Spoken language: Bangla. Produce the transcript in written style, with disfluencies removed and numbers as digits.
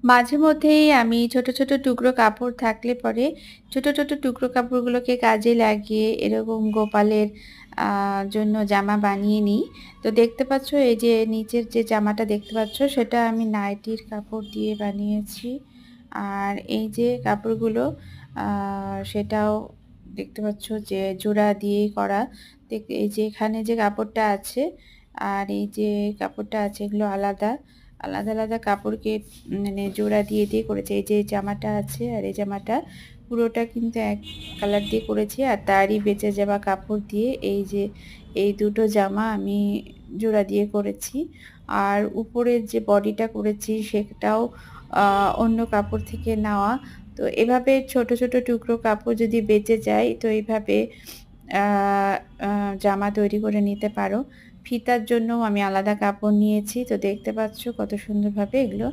মাঝে মধ্যেই আমি ছোট, ছোট টুকরো কাপড় থাকলে পরে ছোট, ছোট টুকরো কাপড়গুলোকে কাজে লাগিয়ে এরকম গোপালের আ জন্য জামা বানিয়ে নিই। তো দেখতে পাচ্ছ এই যে নিচের যে জামাটা দেখতে পাচ্ছ সেটা আমি নাইটির কাপড় দিয়ে বানিয়েছি। আর এই যে কাপড়গুলো আ সেটাও দেখতে পাচ্ছ যে জোড়া দিয়েই করা। এই যে এখানে যে কাপড়টা আছে আর এই যে কাপড়টা আছে এগুলো আলাদা। আলাদা, আলাদা কাপড়কে মানে জোড়া দিয়ে, দিয়ে করেছি। এই যে জামাটা আছে আর এই জামাটা পুরোটা কিন্তু এক কালার দিয়ে করেছি। আর তারই বেঁচে যাওয়া কাপড় দিয়ে এই যে এই দুটো জামা আমি জোড়া দিয়ে করেছি। আর উপরের যে বডিটা করেছি সেটাও অন্য কাপড় থেকে নেওয়া। তো এভাবে ছোট, ছোট টুকরো কাপড় যদি বেঁচে যায় তো এইভাবে আ আ জামা তৈরি করে নিতে পারো। ফিতার জন্যও আমি আলাদা কাপড় নিয়েছি। তো দেখতে পাচ্ছ কত সুন্দরভাবে এগুলো